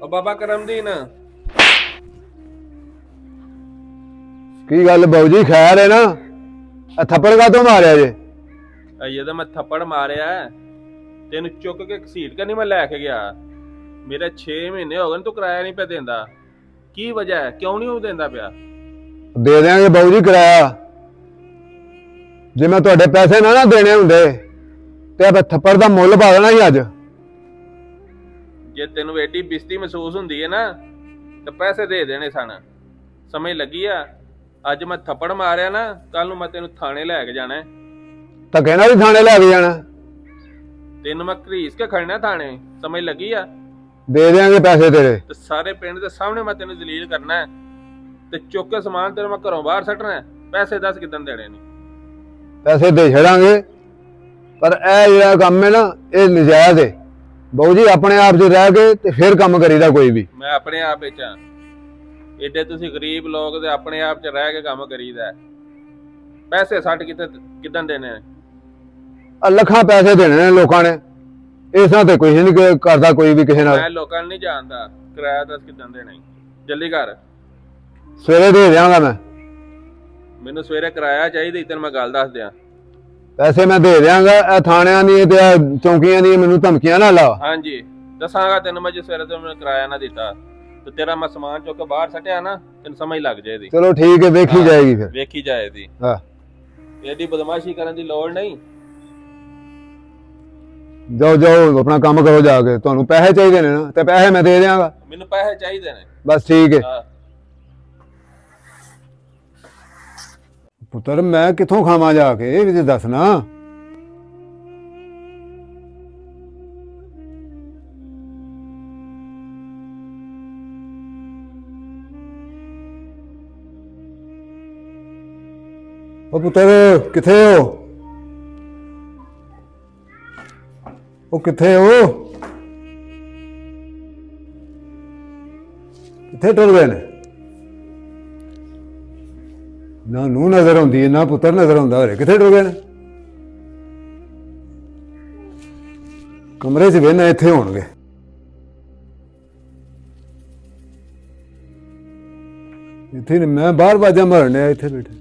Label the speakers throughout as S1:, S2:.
S1: ਬਾਬਾ ਕਰਮਦੀਨ
S2: ਕੀ ਗੱਲ ਬਾਊ ਜੀ ਖੈਰ ਹੈ ਨਾ? ਥੱਪੜ ਕਾਹਤੋਂ ਮਾਰਿਆ ਜੇ?
S1: ਅਜੇ ਤਾਂ ਮੈਂ ਥੱਪੜ ਮਾਰਿਆ ਤੈਨੂੰ ਚੁੱਕ ਕੇ ਘਸੀਟ ਕੇ ਨਹੀਂ ਮੈਂ ਲੈ ਕੇ ਗਿਆ। ਮੇਰੇ 6 ਮਹੀਨੇ ਹੋ ਗਏ ਤੂੰ ਕਿਰਾਇਆ ਨਹੀਂ ਪਿਆ ਦਿੰਦਾ। ਕੀ ਵਜ੍ਹਾ ਹੈ? ਕਿਉਂ ਨਹੀਂ ਉਹ ਦਿੰਦਾ ਪਿਆ?
S2: ਦੇ ਦਿਆਂਗੇ ਬਾਊ ਜੀ ਕਿਰਾਇਆ। ਜੇ ਮੈਂ ਤੁਹਾਡੇ ਪੈਸੇ ਨਾ ਦੇਣੇ ਹੁੰਦੇ ਤੇ ਆਪਾਂ ਥੱਪੜ ਦਾ ਮੁੱਲ ਪਾ ਦੇਣਾ ਸੀ ਅੱਜ।
S1: ਜੇ ਤੈਨੂੰ ਐਡੀ ਬਿਸਤੀ ਮਹਿਸੂਸ ਹੁੰਦੀ ਹੈ ਨਾ ਤਾਂ ਪੈਸੇ ਦੇ ਦੇਣੇ ਸਨ। ਸਮਝ ਲੱਗੀ ਆ? ਅੱਜ ਮੈਂ ਥੱਪੜ ਮਾਰਿਆ ਨਾ, ਕੱਲ ਨੂੰ ਮੈਂ ਤੈਨੂੰ ਥਾਣੇ ਲੈ ਕੇ ਜਾਣਾ।
S2: ਧੱਕੇ ਨਾਲ ਹੀ ਥਾਣੇ ਲੈ ਕੇ ਜਾਣਾ?
S1: ਤੈਨੂੰ ਮੈਂ ਘਰੀਸ ਕੇ ਖੜਨਾ ਥਾਣੇ। ਸਮਝ ਲੱਗੀ ਆ?
S2: ਦੇ ਦਿਆਂਗੇ ਪੈਸੇ ਤੇਰੇ।
S1: ਤੇ ਸਾਰੇ ਪਿੰਡ ਦੇ ਸਾਹਮਣੇ ਮੈਂ ਤੈਨੂੰ ਜ਼ਲੀਲ ਕਰਨਾ ਤੇ ਚੁੱਕ ਕੇ ਸਮਾਨ ਤੇਰੇ ਮੈਂ ਘਰੋਂ ਬਾਹਰ ਸੱਟਣਾ। ਪੈਸੇ ਦੱਸ ਕਿਦਾਂ ਦੇਣੇ ਨੇ?
S2: ਪੈਸੇ ਦੇ ਛੜਾਂਗੇ, ਪਰ ਇਹ ਜਿਹੜਾ ਕੰਮ ਹੈ ਨਾ ਇਹ ਨਜਾਇਜ਼ ਹੈ ਬਾਊ ਜੀ। ਆਪਣੇ ਆਪ 'ਚ ਰਹਿ ਕੇ ਤੇ ਫਿਰ ਕੰਮ ਕਰੀਦਾ ਕੋਈ ਵੀ।
S1: ਮੈਂ ਆਪਣੇ ਆਪ ਵਿੱਚ ਆ। ਏਡੇ ਤੁਸੀਂ ਗਰੀਬ ਲੋਕ ਤੇ ਆਪਣੇ ਆਪ 'ਚ ਰਹਿ ਕੇ ਕੰਮ ਕਰੀਦਾ। ਪੈਸੇ ਸੱਟ ਕਿਦਾਂ ਦੇਣੇ?
S2: ਲੱਖਾਂ ਪੈਸੇ ਦੇਣੇ ਨੇ ਲੋਕਾਂ ਨੇ। ਇਸ ਨਾਲ ਤੇ ਕੁਝ ਨਹੀਂ ਕਰਦਾ ਕੋਈ ਵੀ ਕਿਸੇ ਨਾਲ।
S1: ਮੈਂ ਲੋਕਾਂ ਨੂੰ ਨਹੀਂ ਜਾਣਦਾ। ਕਿਰਾਇਆ ਦੱਸ ਕਿਦਾਂ ਦੇਣਾ? ਜਲਦੀ ਕਰ।
S2: ਸਵੇਰੇ ਦੇ ਦਿਆਂਗਾ ਮੈਂ।
S1: ਮੈਨੂੰ ਸਵੇਰੇ ਕਿਰਾਇਆ ਚਾਹੀਦਾ। ਤੈਨੂੰ ਮੈਂ ਗੱਲ ਦੱਸ ਦਿਆਂ।
S2: ਪੈਸੇ ਮੈਂ ਦੇ ਦਿਆਂਗਾ। ਇਹ ਥਾਣਿਆਂ ਦੀ ਤੇ ਚੌਂਕੀਆਂ ਦੀ ਮੈਨੂੰ ਧਮਕੀਆਂ ਨਾ ਲਾ।
S1: ਹਾਂਜੀ ਦੱਸਾਂਗਾ ਤੈਨੂੰ ਮੈਂ। ਜੇ ਸਵੇਰੇ ਤੋਂ ਮੈਨੂੰ ਕਿਰਾਇਆ ਨਾ ਦਿੱਤਾ ਤੇ ਤੇਰਾ ਮੈਂ ਸਮਾਨ ਚੁੱਕ ਕੇ ਬਾਹਰ ਸੱਟਿਆ ਨਾ, ਤੈਨੂੰ ਸਮਝ ਲੱਗ ਜਾਏਗੀ।
S2: ਚਲੋ ਠੀਕ ਹੈ, ਵੇਖੀ ਜਾਏਗੀ ਫਿਰ।
S1: ਵੇਖੀ ਜਾਏਗੀ।
S2: ਹਾਂ,
S1: ਐਡੀ ਬਦਮਾਸ਼ੀ ਕਰਨ ਦੀ ਲੋੜ ਨਹੀਂ।
S2: ਜਾਓ ਜਾਓ ਆਪਣਾ ਕੰਮ ਕਰੋ ਜਾ ਕੇ। ਤੁਹਾਨੂੰ ਪੈਸੇ ਚਾਹੀਦੇ ਨੇ ਨਾ ਤੇ ਪੈਸੇ ਮੈਂ ਦੇ ਦਿਆਂਗਾ।
S1: ਮੈਨੂੰ ਪੈਸੇ ਚਾਹੀਦੇ ਨੇ
S2: ਬਸ ਠੀਕ ਹੈ। ਪੁੱਤਰ ਮੈਂ ਕਿੱਥੋਂ ਖਾਵਾਂ ਜਾ ਕੇ? ਇਹ ਵੀ ਤੇ ਦੱਸ ਨਾ। ਉਹ ਪੁੱਤਰ ਕਿੱਥੇ ਹੋ? ਉਹ ਕਿੱਥੇ ਹੋ? ਕਿੱਥੇ ਟੁਰ ਗਏ ਨੇ? ਨਾ ਨੂੰ ਨਜ਼ਰ ਆਉਂਦੀ ਹੈ ਨਾ ਪੁੱਤਰ ਨਜ਼ਰ ਆਉਂਦਾ ਹੋਰੇ। ਕਿੱਥੇ ਟੁਰ ਗਏ ਨੇ? ਕਮਰੇ 'ਚ ਵੇਨਾ ਇੱਥੇ ਹੋਣਗੇ। ਇੱਥੇ ਨੇ। ਮੈਂ ਬਾਹਰ ਬਾਜਾ ਮਾਰਨੇ ਆ, ਇੱਥੇ ਬੈਠੇ।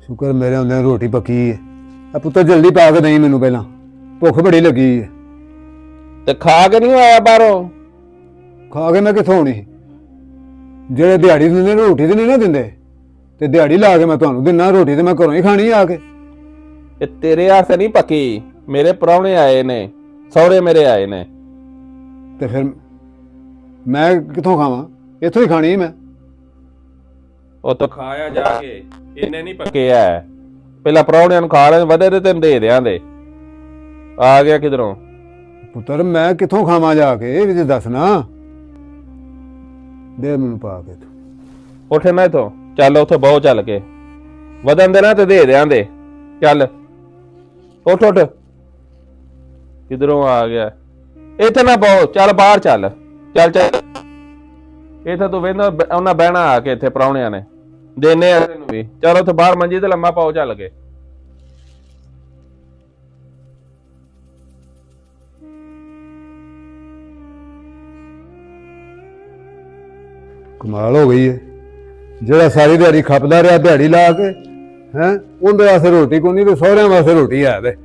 S2: ਸ਼ੁਕਰ ਮੇਰੇ ਹੁੰਦੇ ਰੋਟੀ ਪੱਕੀ ਹੈ। ਆ ਪੁੱਤਰ ਜਲਦੀ ਪਾ ਕੇ ਦੇਈਂ ਮੈਨੂੰ, ਪਹਿਲਾਂ ਭੁੱਖ ਬੜੀ ਲੱਗੀ ਹੈ।
S1: ਤੇ ਖਾ ਕੇ ਨਹੀਂ ਆਇਆ ਬਾਹਰੋਂ?
S2: ਖਾ ਕੇ ਮੈਂ ਕਿੱਥੋਂ ਆਉਣੀ? ਜਿਹੜੇ ਦਿਹਾੜੀ ਦਿੰਦੇ ਨੇ ਰੋਟੀ ਤੇ ਨਹੀਂ ਨਾ ਦਿੰਦੇ, ਤੇ ਦਿਹਾੜੀ ਲਾ ਕੇ ਮੈਂ ਤੁਹਾਨੂੰ ਦਿੰਦਾ ਰੋਟੀ। ਤੇ ਮੈਂ ਘਰੋਂ ਹੀ ਖਾਣੀ ਆ ਕੇ।
S1: ਇਹ ਤੇਰੇ ਹੱਥ ਨਹੀਂ ਪੱਕੀ। ਮੇਰੇ ਪ੍ਰਾਹੁਣੇ ਆਏ ਨੇ, ਸਹੁਰੇ ਮੇਰੇ ਆਏ ਨੇ।
S2: ਤੇ ਫਿਰ ਮੈਂ ਕਿੱਥੋਂ ਖਾਵਾਂ? ਇੱਥੋਂ ਹੀ ਖਾਣੀ ਮੈਂ।
S1: ਉਹ ਤਾਂ ਖਾਇਆ ਜਾ ਕੇ। ਇਹਨੇ ਨਹੀਂ ਪੱਕਿਆ। ਪਹਿਲਾਂ ਪ੍ਰਾਹੁਣਿਆਂ ਨੂੰ ਖਾ ਲੈਣ, ਵਧੇ ਤੇ ਤੈਨੂੰ ਦੇ ਦਿਆਂਦੇ। ਆ ਗਿਆ ਕਿਧਰੋਂ?
S2: ਪੁੱਤਰ ਮੈਂ ਕਿੱਥੋਂ ਖਾਵਾਂ ਜਾ ਕੇ? ਇਹ ਵੀ ਤੇ ਦੱਸ ਨਾ। ਦੇ ਮੈਨੂੰ ਪਾ ਕੇ।
S1: ਉੱਠ ਨਾ ਇੱਥੋਂ, ਚੱਲ ਉੱਥੇ ਬਹੁ ਚੱਲ ਕੇ। ਵਧਣ ਦੇ ਨਾ ਤੇ ਦੇ ਦਿਆਂਦੇ। ਚੱਲ ਉੱਠ ਉੱਠ। ਕਿਧਰੋਂ ਆ ਗਿਆ? ਇੱਥੇ ਨਾ ਬਹੁ, ਚੱਲ ਬਾਹਰ ਚੱਲ। ਚੱਲ ਚੱਲ। ਇੱਥੇ ਤੂੰ ਵੇਂਦਾ ਉਹਨਾਂ ਬਹਿਣਾ ਆ ਕੇ ਇੱਥੇ ਪ੍ਰਾਹੁਣਿਆਂ ਨੇ। ਦੇਨੇ ਆ ਤੈਨੂੰ ਵੀ। ਚੱਲ ਉੱਥੇ ਬਾਹਰ ਮੰਜੀ ਤੇ ਲੰਮਾ ਪਾਓ ਚੱਲ ਕੇ।
S2: ਕਮਾਲ ਹੋ ਗਈ ਹੈ। ਜਿਹੜਾ ਸਾਰੀ ਦਿਹਾੜੀ ਖਪਦਾ ਰਿਹਾ ਦਿਹਾੜੀ ਲਾ ਕੇ, ਉਹਦੇ ਵਾਸਤੇ ਰੋਟੀ ਕੋਈ ਨਹੀਂ ਤੇ ਸਹੁਰਿਆਂ ਵਾਸਤੇ ਰੋਟੀ ਆ ਵੇ।